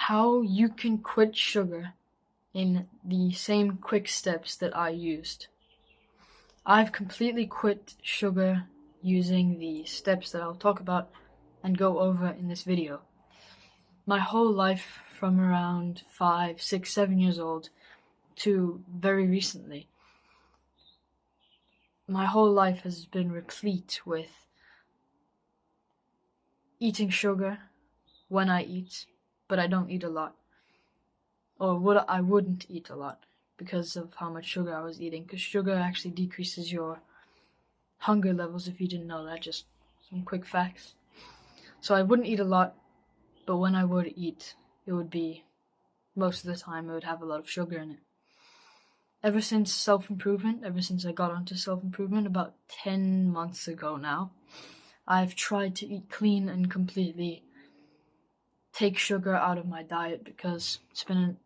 how you can quit sugar in the same quick steps that I used. I've completely quit sugar using the steps that I'll talk about and go over in this video. My whole life from around 5, 6, 7 years old to very recently, my whole life has been replete with eating sugar when I eat, but I don't eat a lot. Or I wouldn't eat a lot because of how much sugar I was eating, because sugar actually decreases your hunger levels if you didn't know that. Just some quick facts. So I wouldn't eat a lot, but when I would eat, it would be, most of the time, it would have a lot of sugar in it. Ever since self-improvement, ever since I got onto self-improvement about 10 months ago now, I've tried to eat clean and completely take sugar out of my diet, because it's been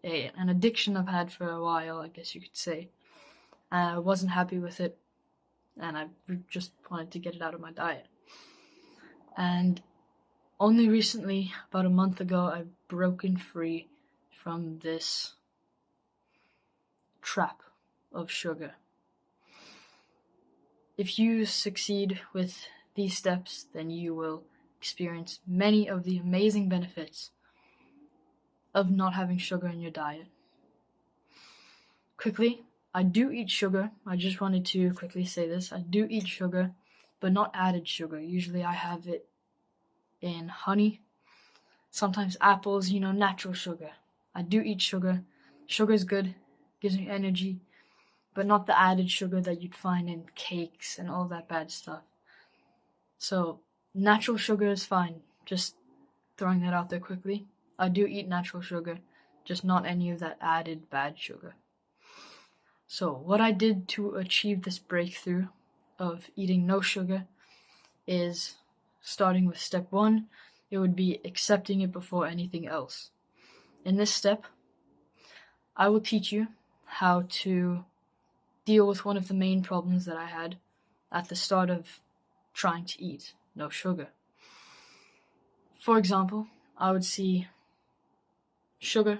an addiction I've had for a while, I guess you could say. And I wasn't happy with it, and I just wanted to get it out of my diet. And only recently, about a month ago, I've broken free from this trap of sugar. If you succeed with these steps, then you will experience many of the amazing benefits of not having sugar in your diet. Quickly, I do eat sugar. I just wanted to quickly say this. I do eat sugar, but not added sugar. Usually I have it in honey, sometimes apples, natural sugar. I do eat sugar. Sugar is good, gives me energy, but not the added sugar that you'd find in cakes and all that bad stuff. So, natural sugar is fine. Just throwing that out there quickly. I do eat natural sugar, just not any of that added bad sugar. So, what I did to achieve this breakthrough of eating no sugar is, starting with step 1, it would be accepting it before anything else. In this step, I will teach you how to deal with one of the main problems that I had at the start of trying to eat no sugar. For example, I would see sugar,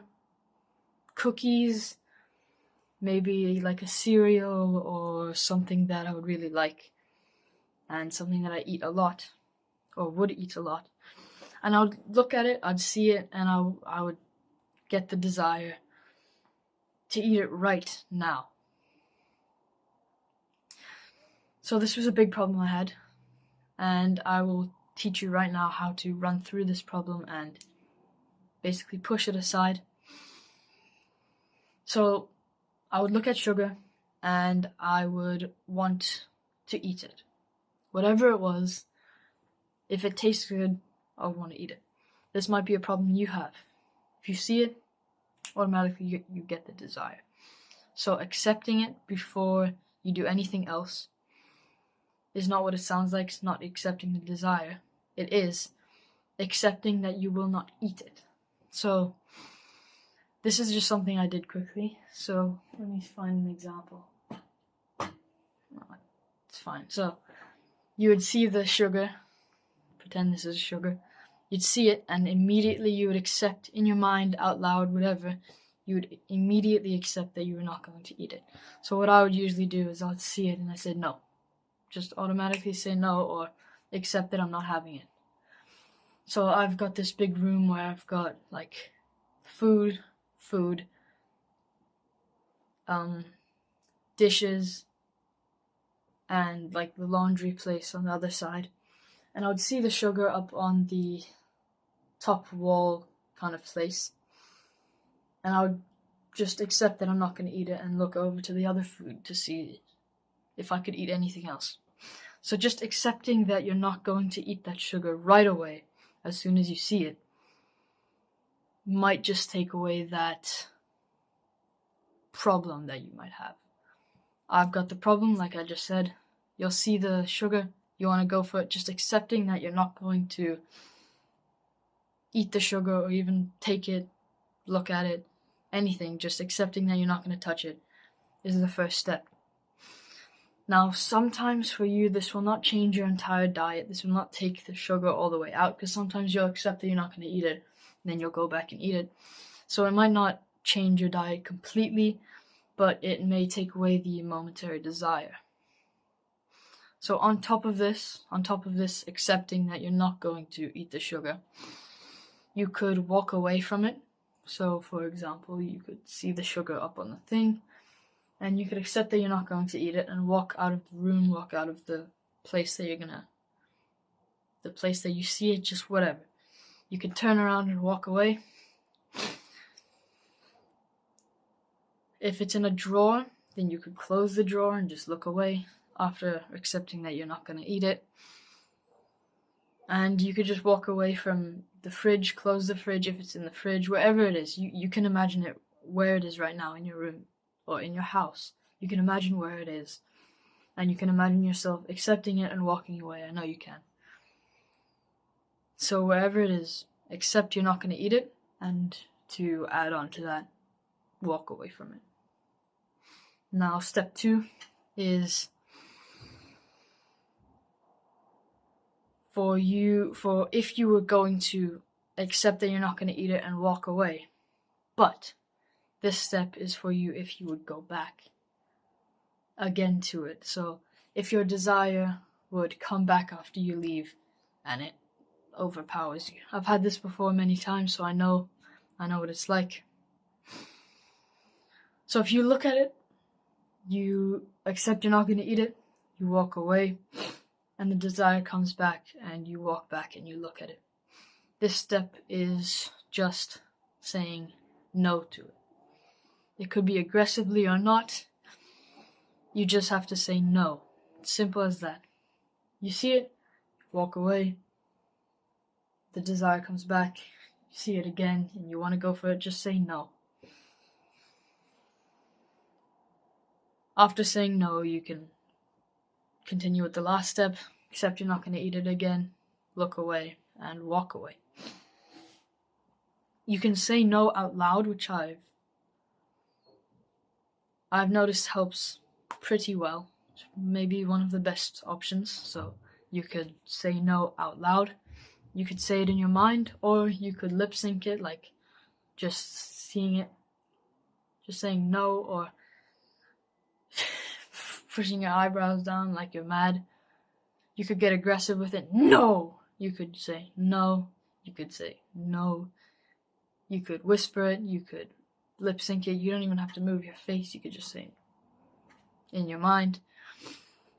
cookies, maybe like a cereal or something that I would really like, and something that I eat a lot, or would eat a lot. And I would look at it, I'd see it, and I would get the desire to eat it right now. So this was a big problem I had, and I will teach you right now how to run through this problem and basically push it aside. So I would look at sugar and I would want to eat it. Whatever it was, if it tastes good, I would want to eat it. This might be a problem you have. If you see it, automatically you get the desire. So accepting it before you do anything else is not what it sounds like. It's not accepting the desire. It is accepting that you will not eat it. So this is just something I did quickly. So let me find an example. It's fine. So you would see the sugar. Pretend this is sugar. You'd see it, and immediately you would accept in your mind, out loud, whatever. You would immediately accept that you were not going to eat it. So what I would usually do is I'd see it and I said no. Just automatically say no, or accept that I'm not having it. So I've got this big room where I've got like food, dishes, and like the laundry place on the other side. And I would see the sugar up on the top wall kind of place. And I would just accept that I'm not going to eat it and look over to the other food to see if I could eat anything else. So just accepting that you're not going to eat that sugar right away as soon as you see it might just take away that problem that you might have. I've got the problem, like I just said. You'll see the sugar, you want to go for it, just accepting that you're not going to eat the sugar or even take it, look at it, anything. Just accepting that you're not going to touch it is the first step. Now, sometimes for you, this will not change your entire diet. This will not take the sugar all the way out, because sometimes you'll accept that you're not going to eat it, and then you'll go back and eat it. So it might not change your diet completely, but it may take away the momentary desire. So on top of this, accepting that you're not going to eat the sugar, you could walk away from it. So for example, you could see the sugar up on the thing, and you could accept that you're not going to eat it and walk out of the room, walk out of the place that the place that you see it, just whatever. You can turn around and walk away. If it's in a drawer, then you could close the drawer and just look away after accepting that you're not going to eat it. And you could just walk away from the fridge, close the fridge if it's in the fridge, wherever it is. You can imagine it where it is right now in your room or in your house. You can imagine where it is. And you can imagine yourself accepting it and walking away. I know you can. So wherever it is, accept you're not going to eat it, and to add on to that, walk away from it. Now, step 2 is for if you were going to accept that you're not going to eat it and walk away. But this step is for you if you would go back again to it. So if your desire would come back after you leave and it overpowers you. I've had this before many times, so I know what it's like. So if you look at it, you accept you're not going to eat it, you walk away, and the desire comes back, and you walk back and you look at it. This step is just saying no to it. It could be aggressively or not. You just have to say no. It's simple as that. You see it, walk away. The desire comes back, you see it again, and you want to go for it, just say no. After saying no, you can continue with the last step, accept you're not going to eat it again, look away, and walk away. You can say no out loud, which I've noticed helps pretty well. Maybe one of the best options. So you could say no out loud. You could say it in your mind, or you could lip sync it, like just seeing it, just saying no, or pushing your eyebrows down like you're mad. You could get aggressive with it. No! You could say no. You could say no. You could whisper it. You could lip sync it. You don't even have to move your face. You could just say it in your mind.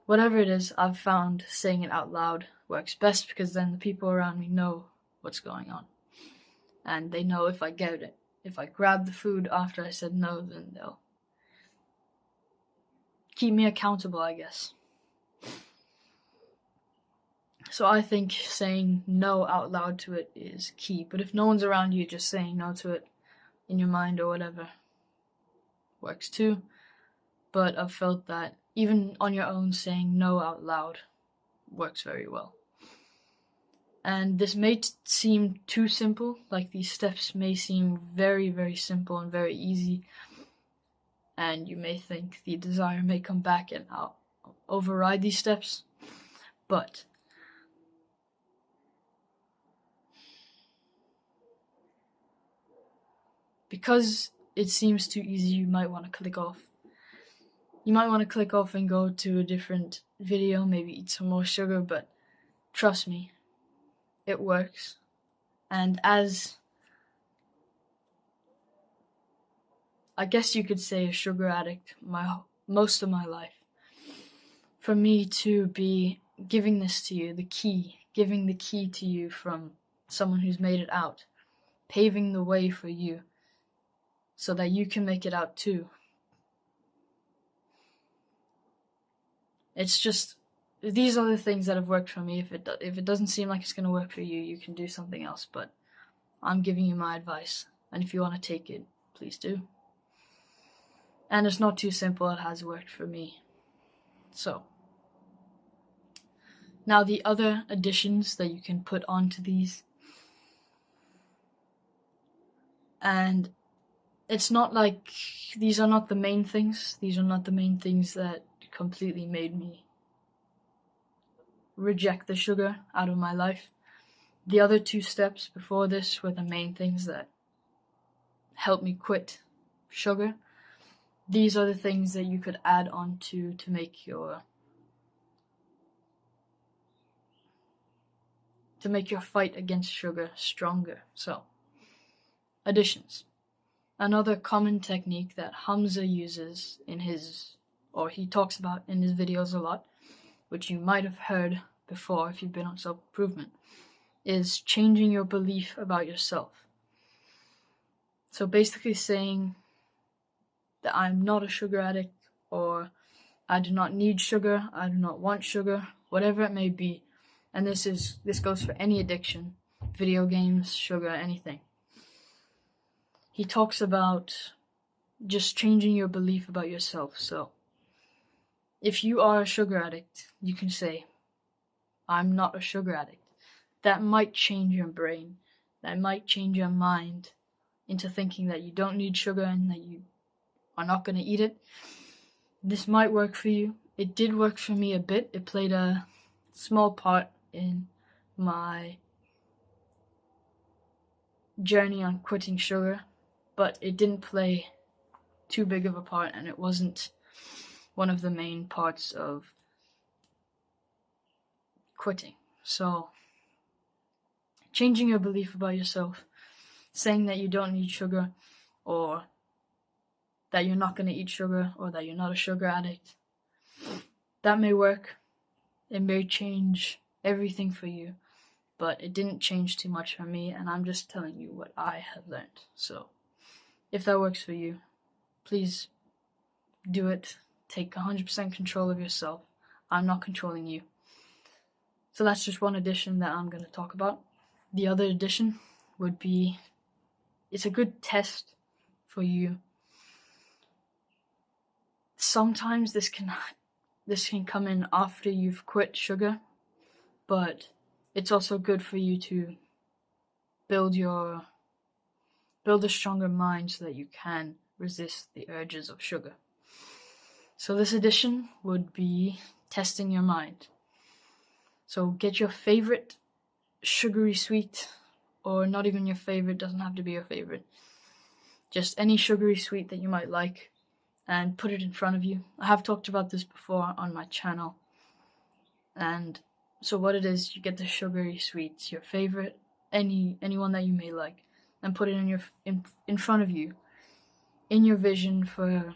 Whatever it is, I've found saying it out loud works best, because then the people around me know what's going on. And they know if I get it. If I grab the food after I said no, then they'll keep me accountable, I guess. So I think saying no out loud to it is key. But if no one's around you, just saying no to it in your mind or whatever works too. But I've felt that even on your own, saying no out loud works very well. And this may seem too simple, like these steps may seem very, very simple and very easy, and you may think the desire may come back and I'll override these steps, but because it seems too easy, you might want to click off. You might want to click off and go to a different video, maybe eat some more sugar, but trust me, it works. And as, I guess you could say, a sugar addict most of my life, for me to be giving this to you, giving the key to you from someone who's made it out, paving the way for you so that you can make it out too. It's just, these are the things that have worked for me. If it doesn't seem like it's going to work for you, you can do something else, but I'm giving you my advice, and if you want to take it, please do. And it's not too simple, it has worked for me. So, now the other additions that you can put onto these, and it's not like these are not the main things. These are not the main things that completely made me reject the sugar out of my life. The other 2 steps before this were the main things that helped me quit sugar. These are the things that you could add on to make your fight against sugar stronger. So, additions. Another common technique that Hamza uses he talks about in his videos a lot, which you might have heard before if you've been on self-improvement, is changing your belief about yourself. So basically saying that I'm not a sugar addict, or I do not need sugar, I do not want sugar, whatever it may be. And this goes for any addiction, video games, sugar, anything. He talks about just changing your belief about yourself. So if you are a sugar addict, you can say, I'm not a sugar addict. That might change your brain. That might change your mind into thinking that you don't need sugar and that you are not going to eat it. This might work for you. It did work for me a bit. It played a small part in my journey on quitting sugar, but it didn't play too big of a part, and it wasn't one of the main parts of quitting. So, changing your belief about yourself, saying that you don't need sugar, or that you're not going to eat sugar, or that you're not a sugar addict, that may work. It may change everything for you, but it didn't change too much for me, and I'm just telling you what I have learned. So, if that works for you, please do it. Take 100% control of yourself. I'm not controlling you. So that's just one addition that I'm going to talk about. The other addition would be, it's a good test for you. Sometimes this can come in after you've quit sugar, but it's also good for you to build a stronger mind so that you can resist the urges of sugar. So this addition would be testing your mind. So get your favorite sugary sweet, or not even your favorite, doesn't have to be your favorite. Just any sugary sweet that you might like, and put it in front of you. I have talked about this before on my channel. And so what it is, you get the sugary sweets, your favorite, anyone that you may like, and put it in front of you, in your vision for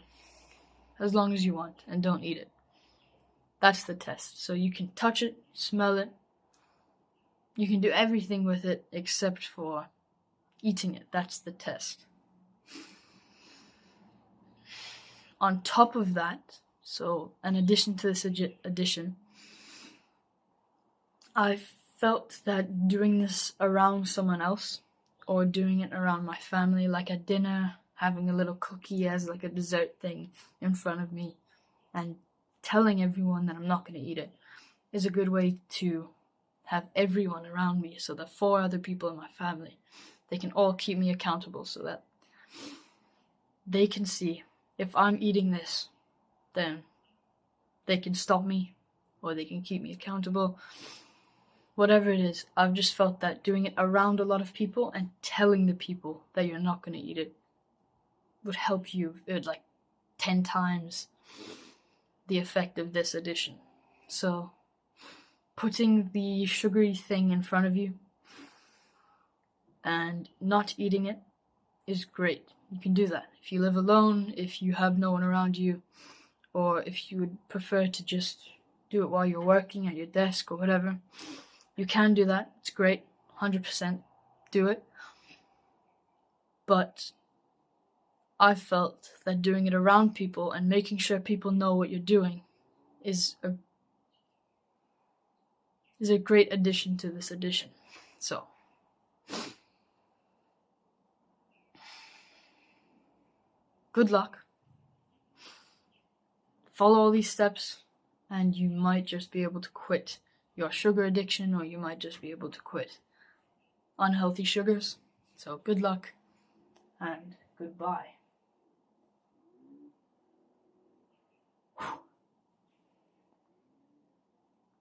as long as you want, and don't eat it. That's the test. So you can touch it, smell it, you can do everything with it except for eating it. That's the test. On top of that, so in addition to this addition, I felt that doing this around someone else, or doing it around my family, like at dinner, having a little cookie as like a dessert thing in front of me, and telling everyone that I'm not going to eat it, is a good way to have everyone around me, so that 4 other people in my family, they can all keep me accountable, so that they can see if I'm eating this, then they can stop me, or they can keep me accountable. Whatever it is, I've just felt that doing it around a lot of people and telling the people that you're not going to eat it would help you. It would like 10 times the effect of this addition. So, putting the sugary thing in front of you and not eating it is great. You can do that. If you live alone, if you have no one around you, or if you would prefer to just do it while you're working at your desk or whatever, you can do that. It's great. 100% do it. But I felt that doing it around people and making sure people know what you're doing is a great addition to this addition. So, good luck. Follow all these steps, and you might just be able to quit your sugar addiction, or you might just be able to quit unhealthy sugars. So, good luck, and goodbye.